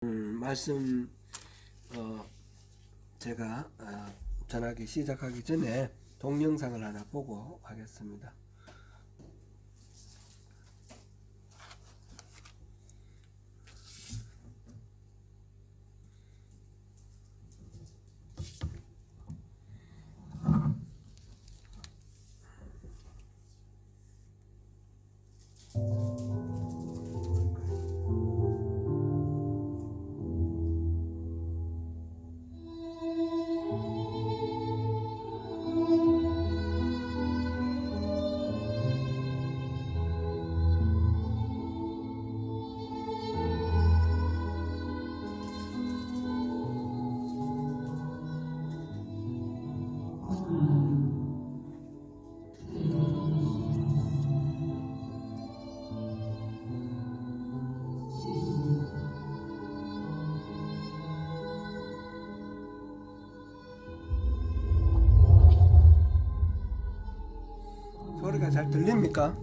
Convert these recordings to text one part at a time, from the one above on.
말씀 제가 전하기 시작하기 전에 동영상을 하나 보고 하겠습니다. 소리가 잘 들립니까?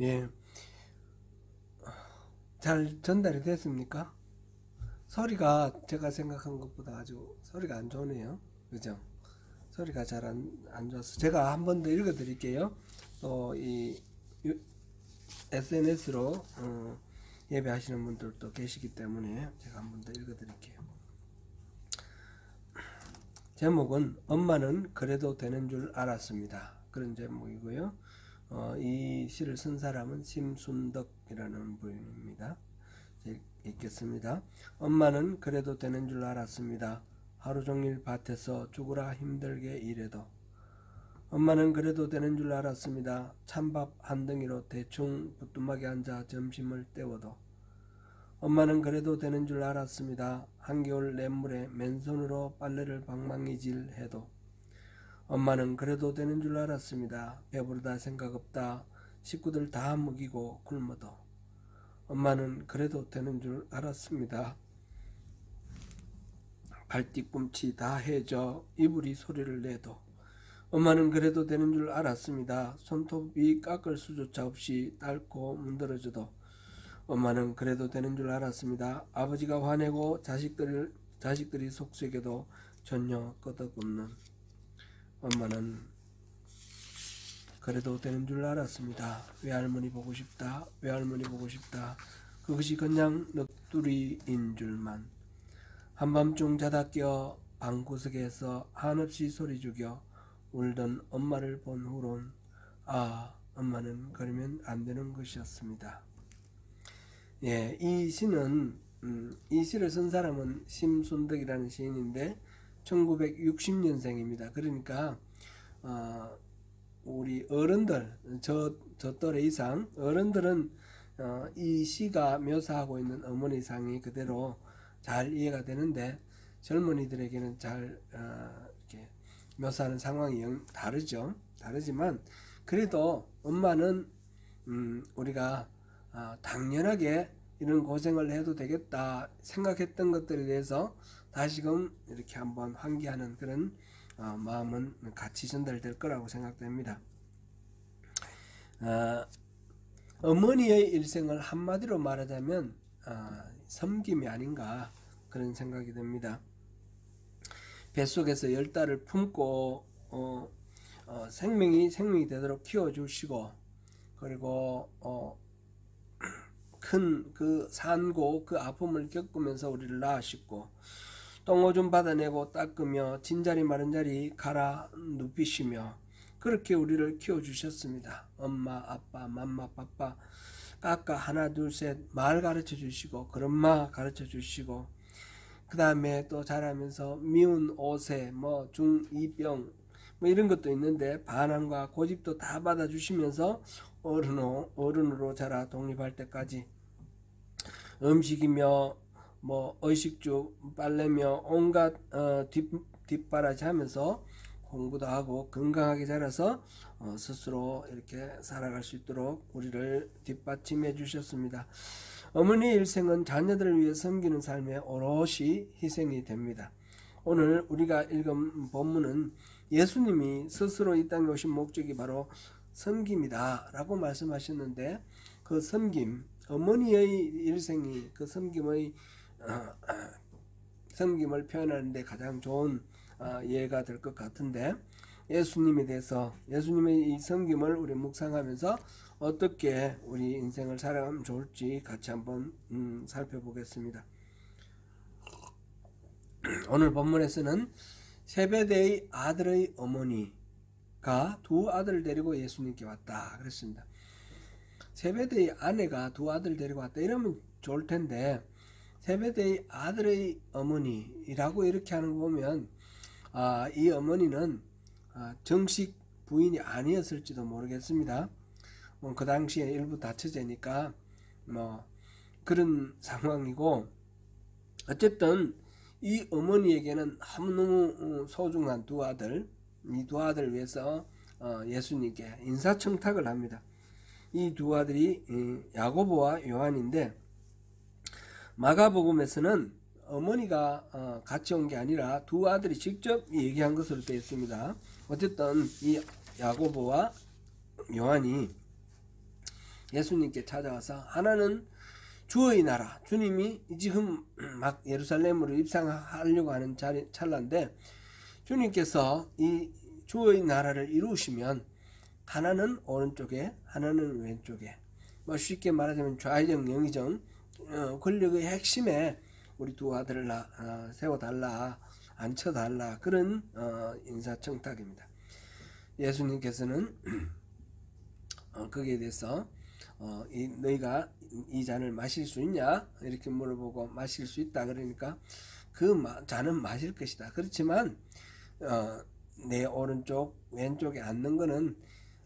예, 잘 전달이 됐습니까? 소리가 제가 생각한 것보다 아주 소리가 안 좋네요. 그죠? 소리가 잘 안 좋아서 제가 한 번 더 읽어 드릴게요. 또 이 SNS로 예배하시는 분들도 계시기 때문에 제가 한 번 더 읽어 드릴게요. 제목은 엄마는 그래도 되는 줄 알았습니다. 그런 제목이고요. 이 시를 쓴 사람은 심순덕이라는 부인입니다. 읽겠습니다. 엄마는 그래도 되는 줄 알았습니다. 하루 종일 밭에서 죽으라 힘들게 일해도. 엄마는 그래도 되는 줄 알았습니다. 찬밥 한 덩이로 대충 부뚜막에 앉아 점심을 때워도. 엄마는 그래도 되는 줄 알았습니다. 한겨울 냇물에 맨손으로 빨래를 방망이질 해도. 엄마는 그래도 되는 줄 알았습니다. 배부르다 생각 없다. 식구들 다 먹이고 굶어도. 엄마는 그래도 되는 줄 알았습니다. 발뒤꿈치 다 해져 이불이 소리를 내도. 엄마는 그래도 되는 줄 알았습니다. 손톱이 깎을 수조차 없이 닳고 문드러져도. 엄마는 그래도 되는 줄 알았습니다. 아버지가 화내고 자식들이 속썩여도 전혀 끄덕없는. 엄마는 그래도 되는 줄 알았습니다. 외할머니 보고 싶다. 외할머니 보고 싶다. 그것이 그냥 넋두리인 줄만. 한밤중 자다 깨어 방구석에서 한없이 소리 죽여 울던 엄마를 본 후론 엄마는 그러면 안 되는 것이었습니다. 예, 이 시는 이 시를 쓴 사람은 심순덕이라는 시인인데 1960년생입니다. 그러니까 우리 어른들 저 또래 이상 어른들은 이 시가 묘사하고 있는 어머니 상이 그대로 잘 이해가 되는데 젊은이들에게는 잘 이렇게 묘사하는 상황이 다르지만 그래도 엄마는 우리가 당연하게 이런 고생을 해도 되겠다 생각했던 것들에 대해서 다시금 이렇게 한번 환기하는 그런 마음은 같이 전달될 거라고 생각됩니다. 어머니의 일생을 한마디로 말하자면 섬김이 아닌가 그런 생각이 듭니다. 뱃속에서 10달을 품고 생명이 되도록 키워주시고 그리고 큰 그 산고 그 아픔을 겪으면서 우리를 낳으시고 똥오줌 받아내고 닦으며 진자리 마른 자리 갈아 눕히시며 그렇게 우리를 키워주셨습니다. 엄마 아빠 맘마 빠빠 까까 하나 둘 셋 말 가르쳐 주시고 그런마 가르쳐 주시고 그 다음에 또 자라면서 미운 오세 뭐 중2병 뭐 이런 것도 있는데 반항과 고집도 다 받아주시면서 어른으로 자라 독립할 때까지 음식이며 뭐 의식주 빨래며 온갖 뒷바라지 하면서 공부도 하고 건강하게 자라서 스스로 이렇게 살아갈 수 있도록 우리를 뒷받침해 주셨습니다. 어머니 일생은 자녀들을 위해 섬기는 삶에 오롯이 희생이 됩니다. 오늘 우리가 읽은 본문은 예수님이 스스로 이 땅에 오신 목적이 바로 섬김이다 라고 말씀하셨는데 그 섬김, 어머니의 일생이 그 섬김을 표현하는데 가장 좋은 예가 될 것 같은데 예수님에 대해서 예수님의 이 섬김을 우리 묵상하면서 어떻게 우리 인생을 살아가면 좋을지 같이 한번 살펴보겠습니다. 오늘 본문에서는 세베대의 아들의 어머니가 두 아들을 데리고 예수님께 왔다 그랬습니다. 세베대의 아내가 두 아들을 데리고 왔다 이러면 좋을 텐데 세베대의 아들의 어머니라고 이렇게 하는 거 보면 이 어머니는 정식 부인이 아니었을지도 모르겠습니다. 그 당시에 일부 다처제니까 뭐 그런 상황이고 어쨌든 이 어머니에게는 너무너무 소중한 두 아들, 이 두 아들을 위해서 예수님께 인사청탁을 합니다. 이 두 아들이 야고보와 요한인데 마가복음에서는 어머니가 같이 온 게 아니라 두 아들이 직접 얘기한 것으로 되어 있습니다. 어쨌든 이 야고보와 요한이 예수님께 찾아와서 하나는 주의 나라, 주님이 지금 막 예루살렘으로 입성하려고 하는 찰나인데 주님께서 이 주의 나라를 이루시면 하나는 오른쪽에 하나는 왼쪽에 뭐 쉽게 말하자면 좌의정 영의정 권력의 핵심에 우리 두 아들을 세워달라 앉혀달라 그런 인사청탁입니다. 예수님께서는 거기에 대해서 너희가 이 잔을 마실 수 있냐 이렇게 물어보고 마실 수 있다 그러니까 그 잔은 마실 것이다. 그렇지만 내 오른쪽 왼쪽에 앉는 거는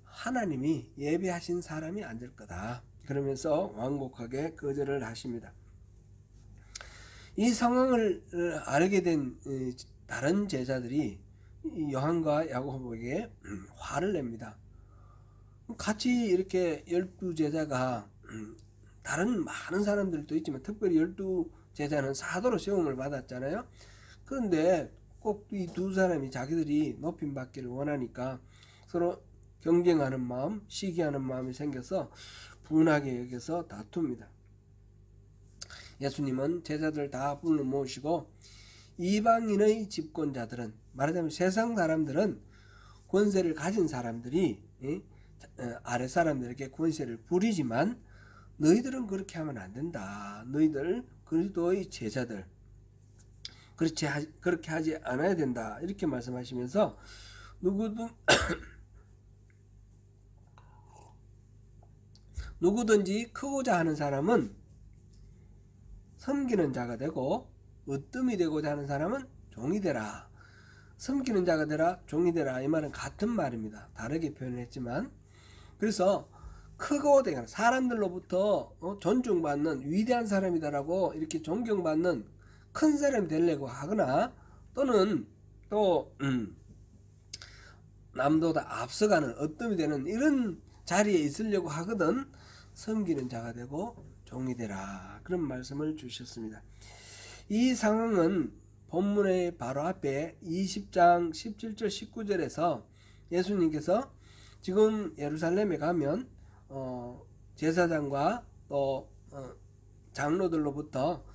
하나님이 예비하신 사람이 앉을 거다. 그러면서 완곡하게 거절을 하십니다. 이 상황을 알게 된 다른 제자들이 요한과 야고보에게 화를 냅니다. 같이 이렇게 12제자가 다른 많은 사람들도 있지만 특별히 12제자는 사도로 세움을 받았잖아요. 그런데 꼭 이 두 사람이 자기들이 높임 받기를 원하니까 서로 경쟁하는 마음, 시기하는 마음이 생겨서 분하게 여겨서 다툽니다. 예수님은 제자들 다 불러 모으시고 이방인의 집권자들은, 말하자면 세상 사람들은, 권세를 가진 사람들이 아래 사람들에게 권세를 부리지만 너희들은 그렇게 하면 안 된다. 너희들 그리스도의 제자들 그렇게 하지 않아야 된다. 이렇게 말씀하시면서 누구든지 크고자 하는 사람은 섬기는 자가 되고 으뜸이 되고자 하는 사람은 종이 되라. 섬기는 자가 되라, 종이 되라. 이 말은 같은 말입니다. 다르게 표현했지만, 그래서 크고 대가 사람들로부터 존중받는 위대한 사람이다라고 이렇게 존경받는 큰 사람이 되려고 하거나, 또는 또 남보다 앞서가는 으뜸이 되는 이런 자리에 있으려고 하거든 섬기는 자가 되고 종이 되라. 그런 말씀을 주셨습니다. 이 상황은 본문의 바로 앞에 20장 17절 19절에서 예수님께서 지금 예루살렘에 가면 제사장과 또 장로들로부터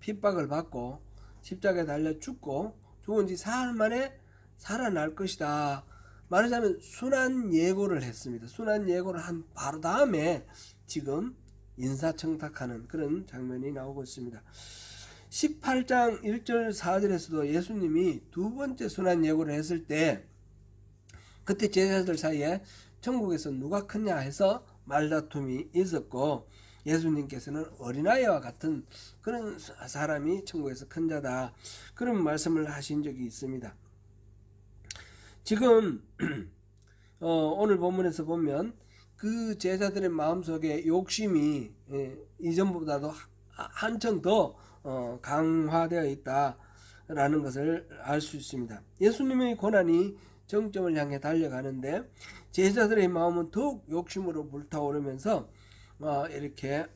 핍박을 받고 십자가에 달려 죽고 죽은 지 사흘 만에 살아날 것이다. 말하자면 순환 예고를 했습니다. 순환 예고를 한 바로 다음에 지금 인사청탁하는 그런 장면이 나오고 있습니다. 18장 1절 4절에서도 예수님이 두 번째 순환 예고를 했을 때 그때 제자들 사이에 천국에서 누가 크냐 해서 말다툼이 있었고, 예수님께서는 어린아이와 같은 그런 사람이 천국에서 큰 자다, 그런 말씀을 하신 적이 있습니다. 지금 오늘 본문에서 보면 그 제자들의 마음속에 욕심이 이전보다도 한층 더 강화되어 있다라는 것을 알 수 있습니다. 예수님의 고난이 정점을 향해 달려가는데 제자들의 마음은 더욱 욕심으로 불타오르면서 이렇게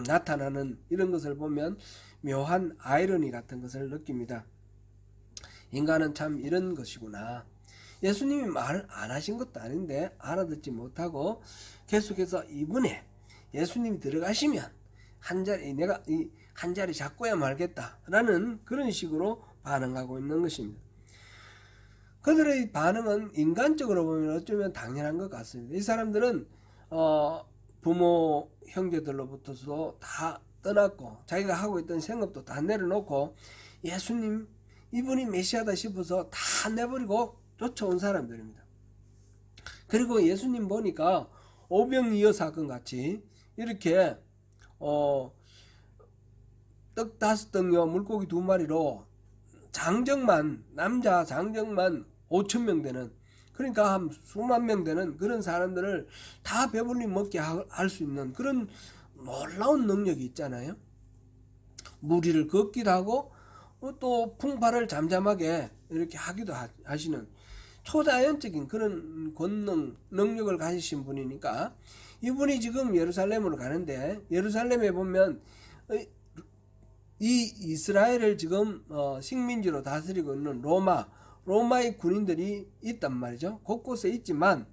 나타나는 이런 것을 보면 묘한 아이러니 같은 것을 느낍니다. 인간은 참 이런 것이구나. 예수님이 말 안 하신 것도 아닌데 알아듣지 못하고 계속해서 이분에 예수님이 들어가시면 내가 한 자리 잡고야 말겠다라는 그런 식으로 반응하고 있는 것입니다. 그들의 반응은 인간적으로 보면 어쩌면 당연한 것 같습니다. 이 사람들은 부모 형제들로부터도 다 떠났고 자기가 하고 있던 생업도 다 내려놓고 예수님 이분이 메시아다 싶어서 다 내버리고 쫓아온 사람들입니다. 그리고 예수님 보니까 오병이어 사건 같이 이렇게 떡 5덩이와 물고기 2마리로 남자 장정만 5,000명 되는, 그러니까 한 수만 명 되는 그런 사람들을 다 배불리 먹게 할 수 있는 그런 놀라운 능력이 있잖아요. 무리를 걷기도 하고 또 풍파를 잠잠하게 이렇게 하기도 하시는 초자연적인 그런 권능, 능력을 가지신 분이니까 이분이 지금 예루살렘으로 가는데, 예루살렘에 보면 이 이스라엘을 지금 식민지로 다스리고 있는 로마의 군인들이 있단 말이죠. 곳곳에 있지만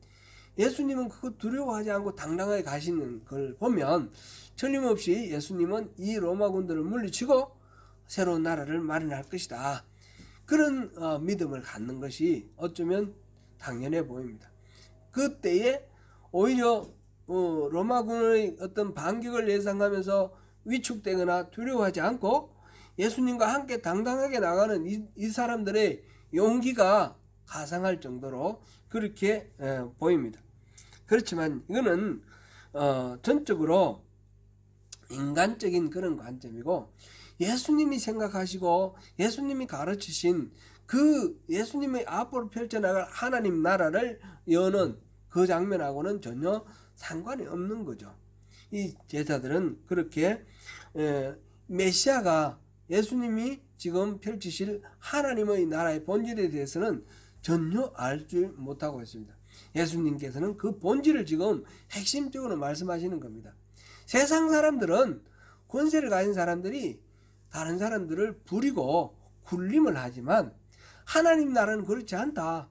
예수님은 그거 두려워하지 않고 당당하게 가시는 걸 보면 틀림없이 예수님은 이 로마군들을 물리치고 새로운 나라를 마련할 것이다. 그런 믿음을 갖는 것이 어쩌면 당연해 보입니다. 그때에 오히려 로마군의 어떤 반격을 예상하면서 위축되거나 두려워하지 않고 예수님과 함께 당당하게 나가는 이 사람들의 용기가 가상할 정도로 그렇게 보입니다. 그렇지만 이거는 전적으로 인간적인 그런 관점이고, 예수님이 생각하시고 예수님이 가르치신 그 예수님의 앞으로 펼쳐나갈 하나님 나라를 여는 그 장면하고는 전혀 상관이 없는 거죠. 이 제자들은 그렇게 메시아가 예수님이 지금 펼치실 하나님의 나라의 본질에 대해서는 전혀 알지 못하고 있습니다. 예수님께서는 그 본질을 지금 핵심적으로 말씀하시는 겁니다. 세상 사람들은, 권세를 가진 사람들이 다른 사람들을 부리고 굴림을 하지만 하나님 나라는 그렇지 않다.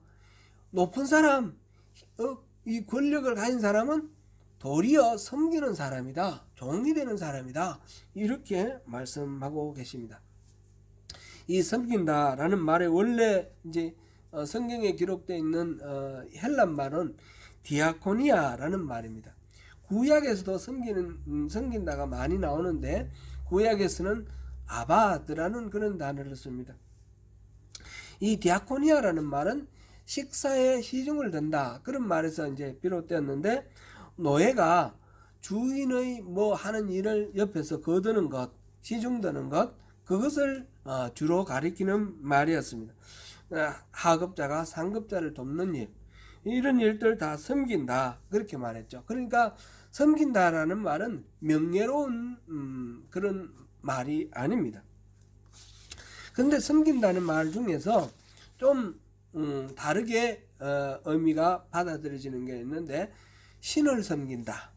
높은 사람, 이 권력을 가진 사람은 도리어 섬기는 사람이다. 종이 되는 사람이다. 이렇게 말씀하고 계십니다. 이 섬긴다라는 말의 원래 이제 성경에 기록되어 있는 헬라 말은 디아코니아라는 말입니다. 구약에서도 섬긴다가 많이 나오는데 구약에서는 아바드라는 그런 단어를 씁니다. 이 디아코니아라는 말은 식사에 시중을 든다, 그런 말에서 이제 비롯되었는데, 노예가 주인의 뭐 하는 일을 옆에서 거두는 것, 시중드는 것, 그것을 주로 가리키는 말이었습니다. 하급자가 상급자를 돕는 일, 이런 일들 다 섬긴다, 그렇게 말했죠. 그러니까 섬긴다라는 말은 명예로운 그런 말이 아닙니다. 근데 섬긴다는 말 중에서 좀 다르게 의미가 받아들여지는 게 있는데, 신을 섬긴다.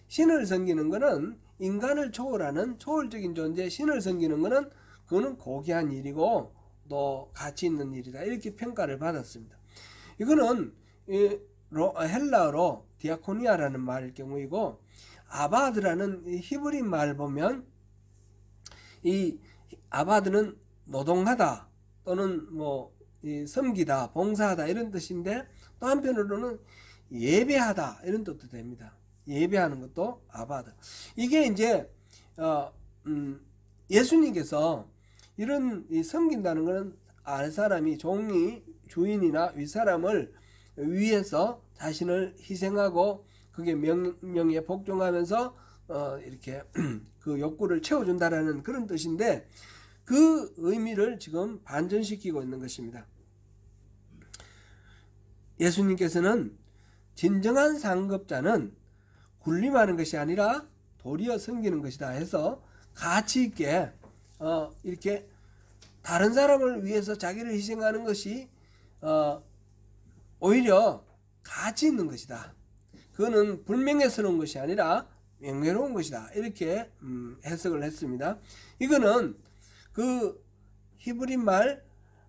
신을 섬기는 것은 인간을 초월하는 초월적인 존재, 신을 섬기는 것은 그거는 고귀한 일이고 또 가치 있는 일이다, 이렇게 평가를 받았습니다. 이거는 헬라어로 디아코니아라는 말일 경우이고, 아바드라는 히브리 말 보면 이 아바드는 노동하다 또는 뭐 섬기다, 봉사하다 이런 뜻인데, 또 한편으로는 예배하다 이런 뜻도 됩니다. 예배하는 것도 아바드. 이게 이제 예수님께서 이런 섬긴다는 것은 아랫사람이, 종이 주인이나 윗사람을 위해서 자신을 희생하고 그게 명령에 복종하면서 이렇게 그 욕구를 채워준다라는 그런 뜻인데, 그 의미를 지금 반전시키고 있는 것입니다. 예수님께서는 진정한 상급자는 굴림하는 것이 아니라 도리어 섬기는 것이다 해서 가치 있게 이렇게 다른 사람을 위해서 자기를 희생하는 것이 오히려 가치 있는 것이다. 그거는 불명예스러운 것이 아니라 명예로운 것이다, 이렇게 해석을 했습니다. 이거는 그 히브리 말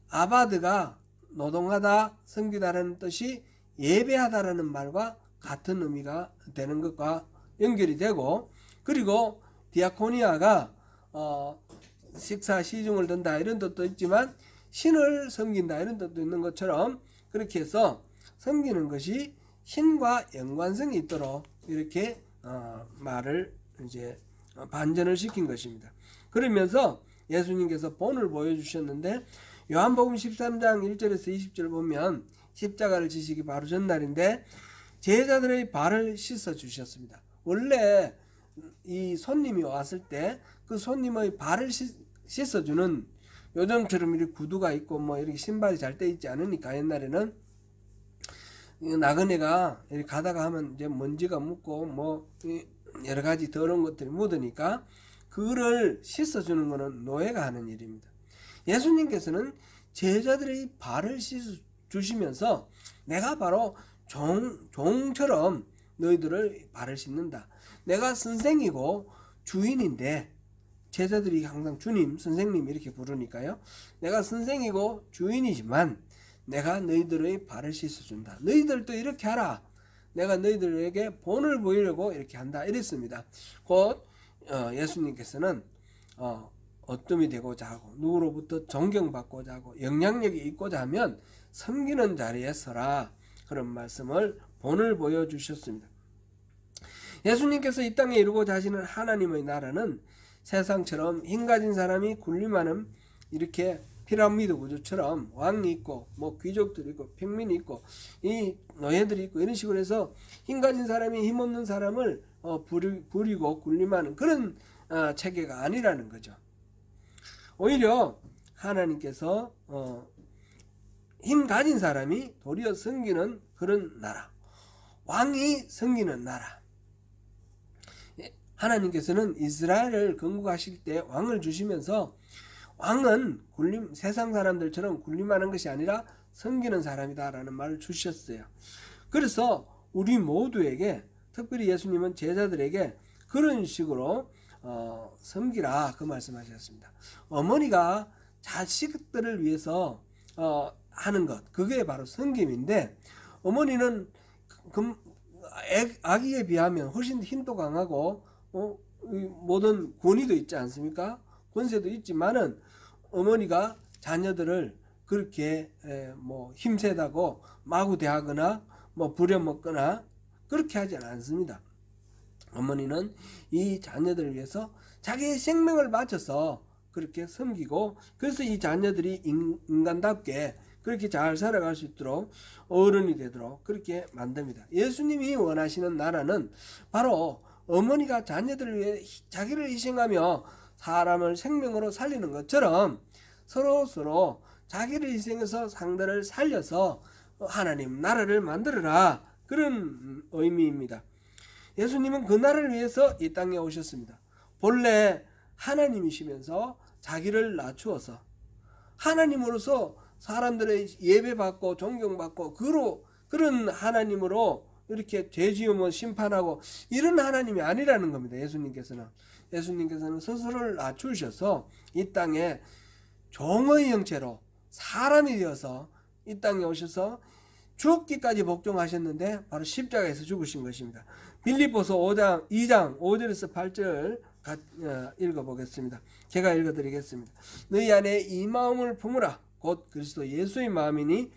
아바드가 노동하다, 섬기다라는 뜻이 예배하다라는 말과 같은 의미가 되는 것과 연결이 되고, 그리고 디아코니아가 식사 시중을 든다 이런 뜻도 있지만 신을 섬긴다 이런 뜻도 있는 것처럼, 그렇게 해서 섬기는 것이 신과 연관성이 있도록 이렇게 말을 이제 반전을 시킨 것입니다. 그러면서 예수님께서 본을 보여주셨는데, 요한복음 13장 1절에서 20절 보면 십자가를 지시기 바로 전날인데 제자들의 발을 씻어 주셨습니다. 원래 이 손님이 왔을 때 그 손님의 발을 씻어주는, 요즘처럼 이렇게 구두가 있고 뭐 이렇게 신발이 잘 돼 있지 않으니까 옛날에는 나그네가 이렇게 가다가 하면 이제 먼지가 묻고 뭐 여러 가지 더러운 것들이 묻으니까 그거를 씻어주는 것은 노예가 하는 일입니다. 예수님께서는 제자들의 발을 씻어주시면서 내가 바로 종처럼 너희들을 발을 씻는다. 내가 선생이고 주인인데, 제자들이 항상 주님, 선생님 이렇게 부르니까요. 내가 선생이고 주인이지만 내가 너희들의 발을 씻어준다. 너희들도 이렇게 하라. 내가 너희들에게 본을 보이려고 이렇게 한다, 이랬습니다. 곧 예수님께서는 어뜸이 되고자 하고 누구로부터 존경받고자 하고 영향력이 있고자 하면 섬기는 자리에 서라, 그런 말씀을 본을 보여주셨습니다. 예수님께서 이 땅에 이루고자 하시는 하나님의 나라는 세상처럼 힘 가진 사람이 군림하는 이렇게 피라미드 구조처럼 왕이 있고 뭐 귀족들이 있고 평민이 있고 이 노예들이 있고 이런 식으로 해서 힘 가진 사람이 힘없는 사람을 부리고 군림하는 그런 체계가 아니라는 거죠. 오히려 하나님께서 힘 가진 사람이 도리어 섬기는 그런 나라, 왕이 섬기는 나라, 하나님께서는 이스라엘을 건국하실 때 왕을 주시면서 왕은 세상 사람들처럼 군림하는 것이 아니라 섬기는 사람이다 라는 말을 주셨어요. 그래서 우리 모두에게, 특별히 예수님은 제자들에게 그런 식으로 섬기라 그 말씀하셨습니다. 어머니가 자식들을 위해서 하는 것, 그게 바로 섬김인데, 어머니는 아기에 비하면 훨씬 힘도 강하고 모든 권위도 있지 않습니까? 권세도 있지만은 어머니가 자녀들을 그렇게 힘세다고 마구 대하거나 부려먹거나 그렇게 하지 않습니다. 어머니는 이 자녀들을 위해서 자기의 생명을 바쳐서 그렇게 섬기고, 그래서 이 자녀들이 인간답게 그렇게 잘 살아갈 수 있도록, 어른이 되도록 그렇게 만듭니다. 예수님이 원하시는 나라는 바로 어머니가 자녀들을 위해 자기를 희생하며 사람을 생명으로 살리는 것처럼 서로 자기를 희생해서 상대를 살려서 하나님 나라를 만들어라, 그런 의미입니다. 예수님은 그 나라를 위해서 이 땅에 오셨습니다. 본래 하나님이시면서 자기를 낮추어서 하나님으로서 사람들의 예배받고 존경받고 그런 하나님으로 이렇게 죄 지으면 심판하고 이런 하나님이 아니라는 겁니다. 예수님께서는 스스로를 낮추셔서 이 땅에 종의 형체로 사람이 되어서 이 땅에 오셔서 죽기까지 복종하셨는데 바로 십자가에서 죽으신 것입니다. 빌립보서 2장 5절에서 8절 읽어보겠습니다. 제가 읽어드리겠습니다. 너희 안에 이 마음을 품으라. 곧 그리스도 예수의 마음이니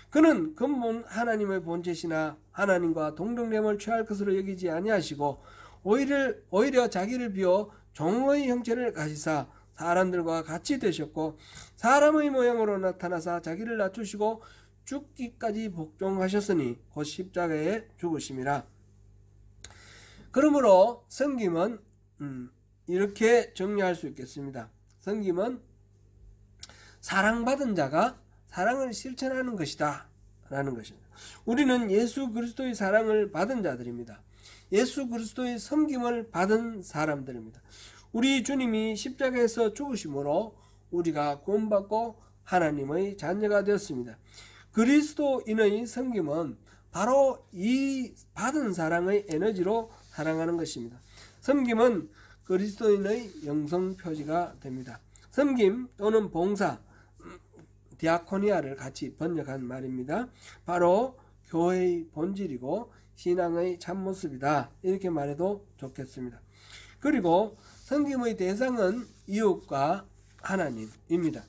그는 근본 하나님의 본체시나 하나님과 동등됨을 취할 것으로 여기지 아니하시고 오히려 자기를 비워 종의 형체를 가지사 사람들과 같이 되셨고 사람의 모양으로 나타나사 자기를 낮추시고 죽기까지 복종하셨으니 곧 십자가에 죽으심이라. 그러므로 섬김은 이렇게 정리할 수 있겠습니다. 섬김은 사랑받은 자가 사랑을 실천하는 것이다 라는 것입니다. 우리는 예수 그리스도의 사랑을 받은 자들입니다. 예수 그리스도의 섬김을 받은 사람들입니다. 우리 주님이 십자가에서 죽으심으로 우리가 구원받고 하나님의 자녀가 되었습니다. 그리스도인의 섬김은 바로 이 받은 사랑의 에너지로 사랑하는 것입니다. 섬김은 그리스도인의 영성 표지가 됩니다. 섬김 또는 봉사, 디아코니아를 같이 번역한 말입니다. 바로 교회의 본질이고 신앙의 참모습이다, 이렇게 말해도 좋겠습니다. 그리고 섬김의 대상은 이웃과 하나님입니다.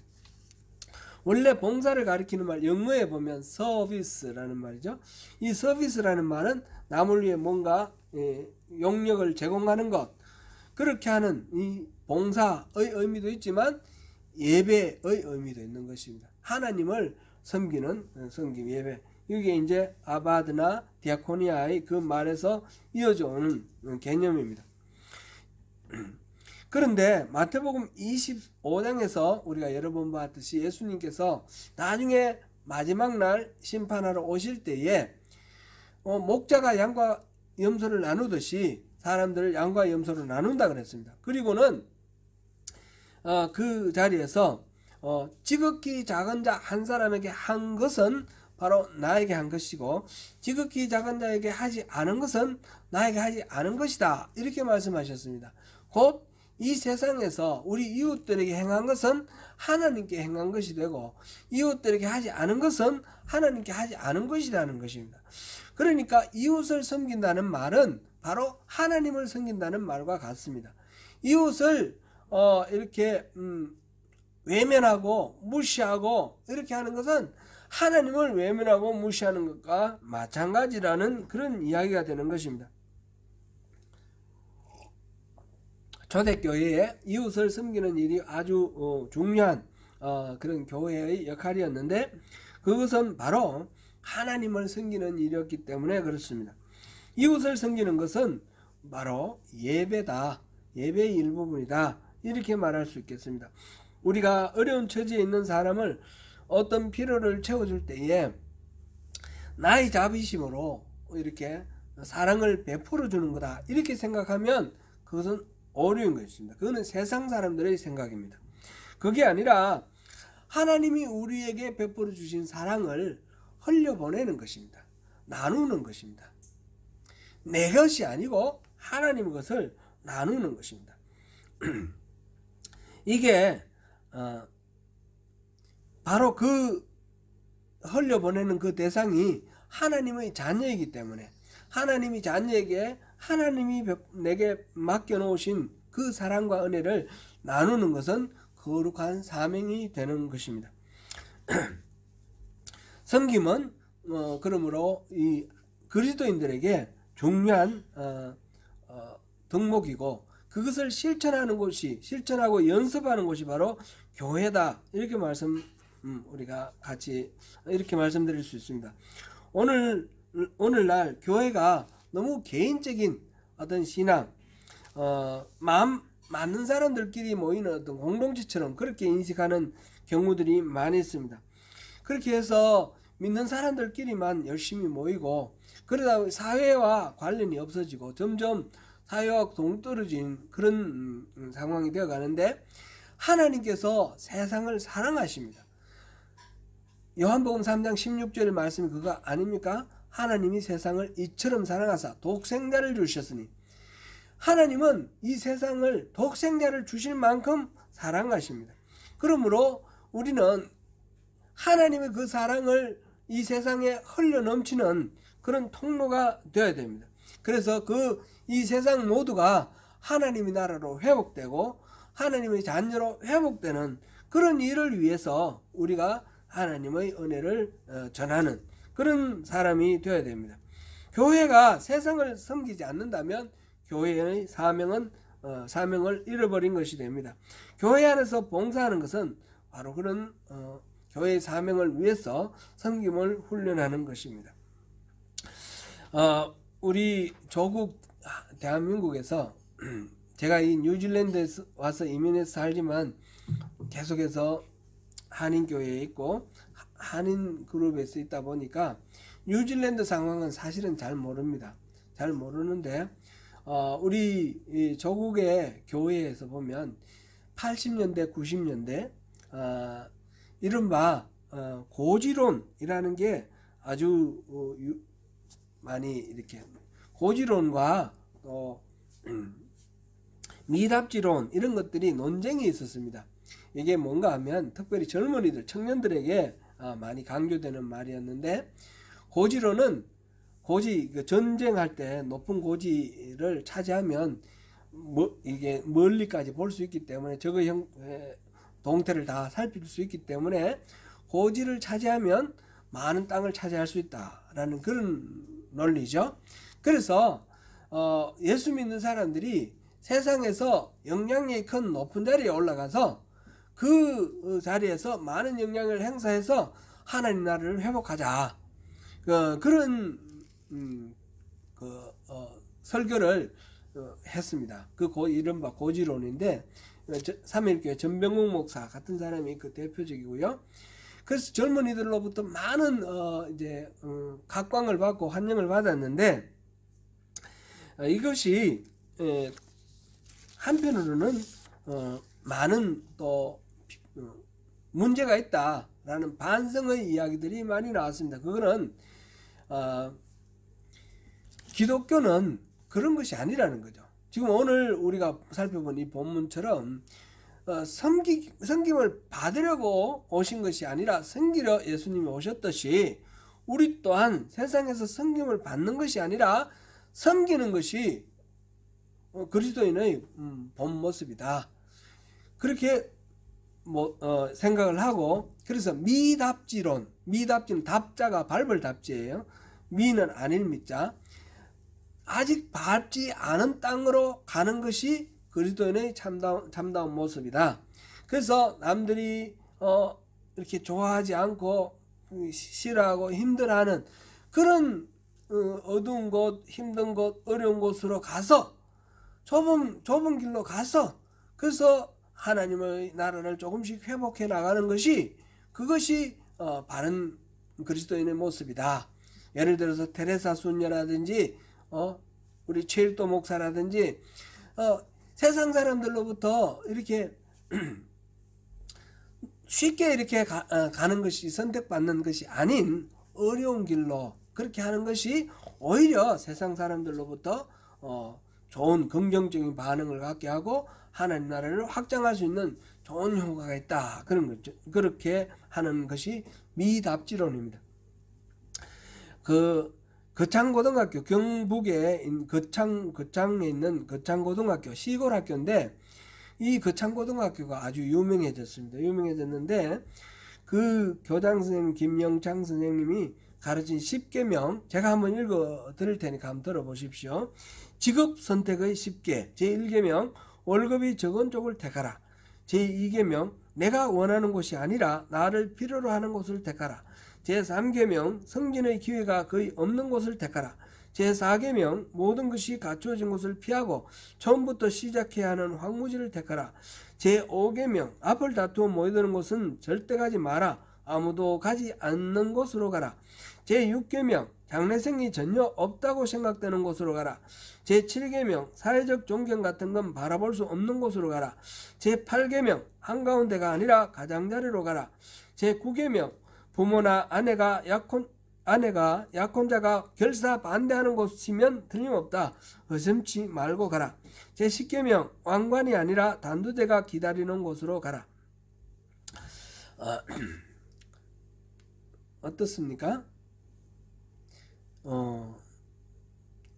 원래 봉사를 가리키는 말, 영어에 보면 서비스라는 말이죠. 이 서비스라는 말은 남을 위해 뭔가 용역을 제공하는 것, 그렇게 하는 이 봉사의 의미도 있지만 예배의 의미도 있는 것입니다. 하나님을 섬기는 섬김, 예배, 이게 이제 아바드나 디아코니아의 그 말에서 이어져 오는 개념입니다. 그런데 마태복음 25장에서 우리가 여러 번 봤듯이 예수님께서 나중에 마지막 날 심판하러 오실 때에 목자가 양과 염소를 나누듯이 사람들을 양과 염소를 나눈다 그랬습니다. 그리고는 그 자리에서 지극히 작은 자 한 사람에게 한 것은 바로 나에게 한 것이고 지극히 작은 자에게 하지 않은 것은 나에게 하지 않은 것이다, 이렇게 말씀하셨습니다. 곧 이 세상에서 우리 이웃들에게 행한 것은 하나님께 행한 것이 되고 이웃들에게 하지 않은 것은 하나님께 하지 않은 것이라는 것입니다. 그러니까 이웃을 섬긴다는 말은 바로 하나님을 섬긴다는 말과 같습니다. 이웃을 이렇게 외면하고 무시하고 이렇게 하는 것은 하나님을 외면하고 무시하는 것과 마찬가지라는 그런 이야기가 되는 것입니다. 초대교회에 이웃을 섬기는 일이 아주 중요한 그런 교회의 역할이었는데 그것은 바로 하나님을 섬기는 일이었기 때문에 그렇습니다. 이웃을 섬기는 것은 바로 예배다, 예배의 일부분이다, 이렇게 말할 수 있겠습니다. 우리가 어려운 처지에 있는 사람을 어떤 필요를 채워줄 때에 나의 자비심으로 이렇게 사랑을 베풀어 주는 거다, 이렇게 생각하면 그것은 오류인 것입니다. 그거는 세상 사람들의 생각입니다. 그게 아니라 하나님이 우리에게 베풀어 주신 사랑을 흘려보내는 것입니다. 나누는 것입니다. 내 것이 아니고 하나님의 것을 나누는 것입니다. 이게 바로 그 흘려보내는 그 대상이 하나님의 자녀이기 때문에 하나님이 자녀에게 하나님이 내게 맡겨놓으신 그 사랑과 은혜를 나누는 것은 거룩한 사명이 되는 것입니다. 섬김은 그러므로 이 그리스도인들에게 중요한 덕목이고 그것을 실천하고 연습하는 곳이 바로 교회다. 이렇게 우리가 같이 이렇게 말씀드릴 수 있습니다. 오늘날 교회가 너무 개인적인 어떤 신앙, 마음 맞는 사람들끼리 모이는 어떤 공동체처럼 그렇게 인식하는 경우들이 많이 있습니다. 그렇게 해서 믿는 사람들끼리만 열심히 모이고 그러다 사회와 관련이 없어지고 점점 사회와 동떨어진 그런 상황이 되어 가는데 하나님께서 세상을 사랑하십니다. 요한복음 3장 16절 말씀이 그거 아닙니까? 하나님이 세상을 이처럼 사랑하사 독생자를 주셨으니 하나님은 이 세상을 독생자를 주실 만큼 사랑하십니다. 그러므로 우리는 하나님의 그 사랑을 이 세상에 흘러 넘치는 그런 통로가 되어야 됩니다. 그래서 이 세상 모두가 하나님의 나라로 회복되고 하나님의 자녀로 회복되는 그런 일을 위해서 우리가 하나님의 은혜를 전하는 그런 사람이 되어야 됩니다. 교회가 세상을 섬기지 않는다면 교회의 사명을 잃어버린 것이 됩니다. 교회 안에서 봉사하는 것은 바로 그런 교회의 사명을 위해서 섬김을 훈련하는 것입니다. 우리 조국 대한민국에서 제가 이 뉴질랜드에 와서 이민해서 살지만 계속해서 한인교회에 있고 한인그룹에서 있다 보니까 뉴질랜드 상황은 사실은 잘 모릅니다. 잘 모르는데 우리 조국의 교회에서 보면 80년대 90년대 이른바 고지론이라는 게 아주 많이 이렇게 고지론과 또 미답지론 이런 것들이 논쟁이 있었습니다. 이게 뭔가 하면 특별히 젊은이들 청년들에게 많이 강조되는 말이었는데 고지론은 전쟁할 때 높은 고지를 차지하면 이게 멀리까지 볼 수 있기 때문에 적의 동태를 다 살필 수 있기 때문에 고지를 차지하면 많은 땅을 차지할 수 있다라는 그런 논리죠. 그래서 예수 믿는 사람들이 세상에서 영향력이 큰 높은 자리에 올라가서 그 자리에서 많은 영향을 행사해서 하나님 나라를 회복하자. 그런 설교를 했습니다. 이른바 고지론인데 삼일교회 전병국 목사 같은 사람이 그 대표적이고요. 그래서 젊은이들로부터 많은 각광을 받고 환영을 받았는데 이것이 한편으로는 많은 또 문제가 있다라는 반성의 이야기들이 많이 나왔습니다. 그거는 기독교는 그런 것이 아니라는 거죠. 지금 오늘 우리가 살펴본 이 본문처럼 섬김을 받으려고 오신 것이 아니라 섬기려 예수님이 오셨듯이 우리 또한 세상에서 섬김을 받는 것이 아니라 섬기는 것이 그리스도인의 본 모습이다. 그렇게 생각을 하고 그래서 미답지론, 답자가 밟을 답지예요. 미는 아닐 미자. 아직 밟지 않은 땅으로 가는 것이 그리스도인의 참다운 모습이다. 그래서 남들이 이렇게 좋아하지 않고 싫어하고 힘들어하는 그런 어두운 곳, 힘든 곳, 어려운 곳으로 가서 좁은 길로 가서 그래서 하나님의 나라를 조금씩 회복해 나가는 것이 그것이 바른 그리스도인의 모습이다. 예를 들어서 테레사 순녀라든지 우리 최일도 목사라든지 세상 사람들로부터 이렇게 쉽게 이렇게 가는 것이 선택받는 것이 아닌 어려운 길로 그렇게 하는 것이 오히려 세상 사람들로부터 좋은 긍정적인 반응을 갖게 하고 하나님 나라를 확장할 수 있는 좋은 효과가 있다. 그런 거죠. 그렇게 하는 것이 미답지론입니다. 거창고등학교, 경북에 거창에 있는 거창고등학교, 시골 학교인데 이 거창고등학교가 아주 유명해졌습니다. 유명해졌는데 그 교장 선생님 김영창 선생님이 가르친 10계명 제가 한번 읽어 드릴 테니까 한번 들어보십시오. 직업 선택의 10개. 제1계명 월급이 적은 쪽을 택하라. 제2계명 내가 원하는 곳이 아니라 나를 필요로 하는 곳을 택하라. 제3계명 승진의 기회가 거의 없는 곳을 택하라. 제4계명 모든 것이 갖추어진 곳을 피하고 처음부터 시작해야 하는 황무지를 택하라. 제5계명 앞을 다투어 모여드는 곳은 절대 가지 마라. 아무도 가지 않는 곳으로 가라. 제6계명 장래생이 전혀 없다고 생각되는 곳으로 가라. 제7계명 사회적 존경 같은 건 바라볼 수 없는 곳으로 가라. 제8계명 한가운데가 아니라 가장자리로 가라. 제9계명 부모나 아내가 약혼자가 결사 반대하는 곳이면 틀림없다. 의심치 말고 가라. 제10계명 왕관이 아니라 단두대가 기다리는 곳으로 가라. 어떻습니까?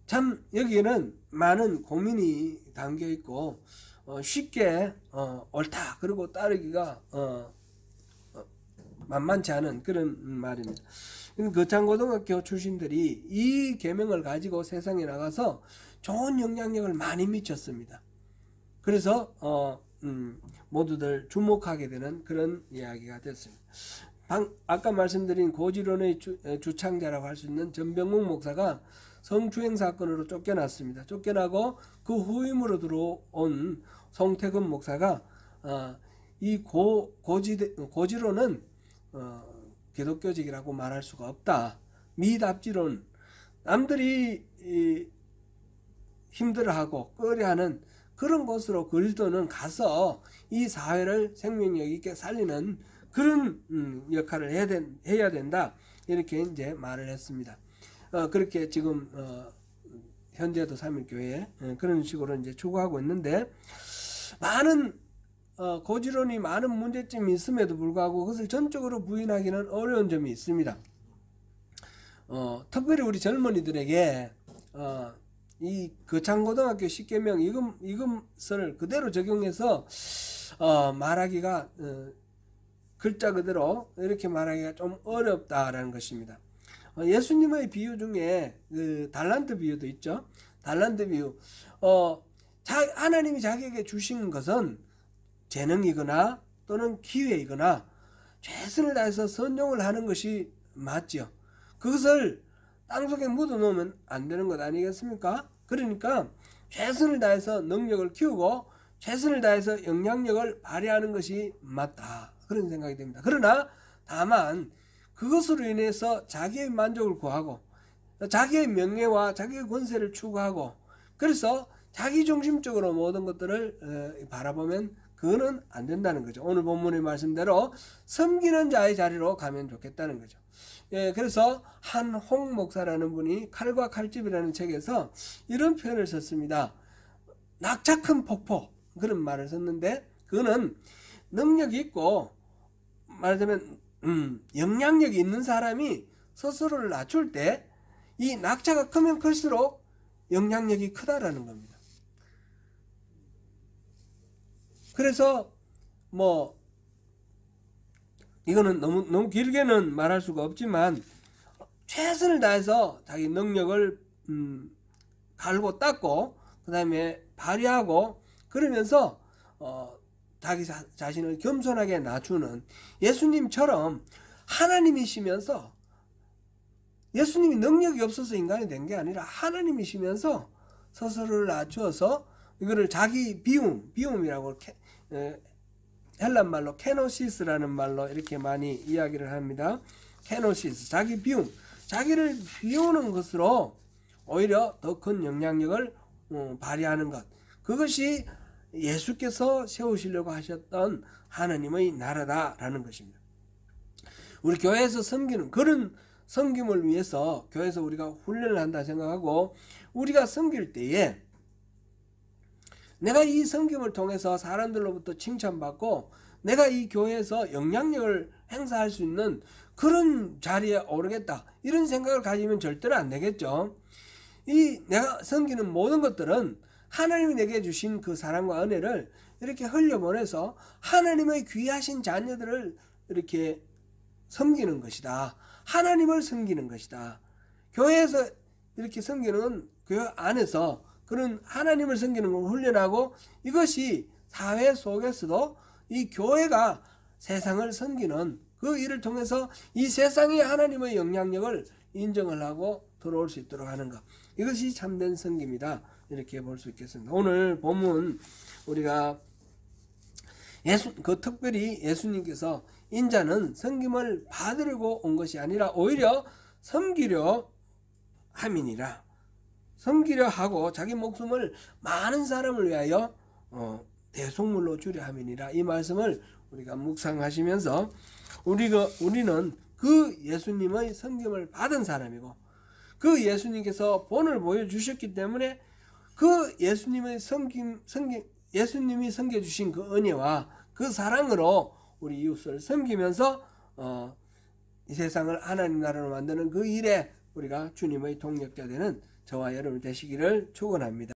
참 여기에는 많은 고민이 담겨 있고 쉽게 옳다 그리고 따르기가 만만치 않은 그런 말입니다. 거창고등학교 출신들이 이 계명을 가지고 세상에 나가서 좋은 영향력을 많이 미쳤습니다. 그래서 모두들 주목하게 되는 그런 이야기가 됐습니다. 아까 말씀드린 고지론의 주창자라고 할 수 있는 전병국 목사가 성추행 사건으로 쫓겨났습니다. 쫓겨나고 그 후임으로 들어온 송태근 목사가 이 고지론은 기독교적이라고 말할 수가 없다. 미답지론, 남들이 힘들어하고 꺼려하는 그런 곳으로 그리스도는 가서 이 사회를 생명력 있게 살리는 그런 역할을 해야 된다. 이렇게 이제 말을 했습니다. 그렇게 지금 현재도 삼일교회 그런 식으로 이제 추구하고 있는데 많은 고지론이 많은 문제점이 있음에도 불구하고 그것을 전적으로 부인하기는 어려운 점이 있습니다. 특별히 우리 젊은이들에게 이 거창고등학교 10계명 이것을 그대로 적용해서 말하기가 글자 그대로 이렇게 말하기가 좀 어렵다라는 것입니다. 예수님의 비유 중에 그 달란트 비유도 있죠. 달란트 비유. 하나님이 자기에게 주신 것은 재능이거나 또는 기회이거나 최선을 다해서 선용을 하는 것이 맞죠. 그것을 땅속에 묻어 놓으면 안 되는 것 아니겠습니까? 그러니까 최선을 다해서 능력을 키우고 최선을 다해서 영향력을 발휘하는 것이 맞다. 그런 생각이 듭니다. 그러나 다만 그것으로 인해서 자기의 만족을 구하고 자기의 명예와 자기의 권세를 추구하고 그래서 자기중심적으로 모든 것들을 바라보면 그거는 안 된다는 거죠. 오늘 본문의 말씀대로 섬기는 자의 자리로 가면 좋겠다는 거죠. 그래서 한홍 목사라는 분이 칼과 칼집이라는 책에서 이런 표현을 썼습니다. 낙차 큰 폭포 그런 말을 썼는데 그거는 능력이 있고 말하자면 영향력이 있는 사람이 스스로를 낮출 때 이 낙차가 크면 클수록 영향력이 크다라는 겁니다. 그래서 뭐 이거는 너무 길게는 말할 수가 없지만 최선을 다해서 자기 능력을 갈고 닦고 그 다음에 발휘하고 그러면서 자기 자신을 겸손하게 낮추는 예수님처럼 하나님이시면서 예수님이 능력이 없어서 인간이 된 게 아니라 하나님이시면서 스스로를 낮추어서 이거를 자기 비움이라고 헬란 말로 케노시스라는 말로 이렇게 많이 이야기를 합니다. 케노시스, 자기 비움, 자기를 비우는 것으로 오히려 더 큰 영향력을 발휘하는 것. 그것이 예수께서 세우시려고 하셨던 하나님의 나라다라는 것입니다. 우리 교회에서 섬기는 그런 섬김을 위해서 교회에서 우리가 훈련을 한다 생각하고, 우리가 섬길 때에 내가 이 섬김을 통해서 사람들로부터 칭찬받고 내가 이 교회에서 영향력을 행사할 수 있는 그런 자리에 오르겠다, 이런 생각을 가지면 절대로 안 되겠죠. 이 내가 섬기는 모든 것들은 하나님이 내게 주신 그 사랑과 은혜를 이렇게 흘려보내서 하나님의 귀하신 자녀들을 이렇게 섬기는 것이다. 하나님을 섬기는 것이다. 교회에서 이렇게 섬기는 건 교회 안에서 그런 하나님을 섬기는 걸 훈련하고, 이것이 사회 속에서도 이 교회가 세상을 섬기는 그 일을 통해서 이 세상에 하나님의 영향력을 인정을 하고 들어올 수 있도록 하는 것, 이것이 참된 섬김이다, 이렇게 볼 수 있겠습니다. 오늘 본문 우리가 특별히 예수님께서 인자는 섬김을 받으려고 온 것이 아니라 오히려 섬기려 함이니라, 섬기려 하고 자기 목숨을 많은 사람을 위하여 대속물로 주려 함이니라, 이 말씀을 우리가 묵상하시면서 우리는 그 예수님의 섬김을 받은 사람이고, 그 예수님께서 본을 보여주셨기 때문에 그 예수님의 예수님이 섬겨주신 그 은혜와 그 사랑으로 우리 이웃을 섬기면서 이 세상을 하나님 나라로 만드는 그 일에 우리가 주님의 동력자 되는 저와 여러분 되시기를 축원합니다.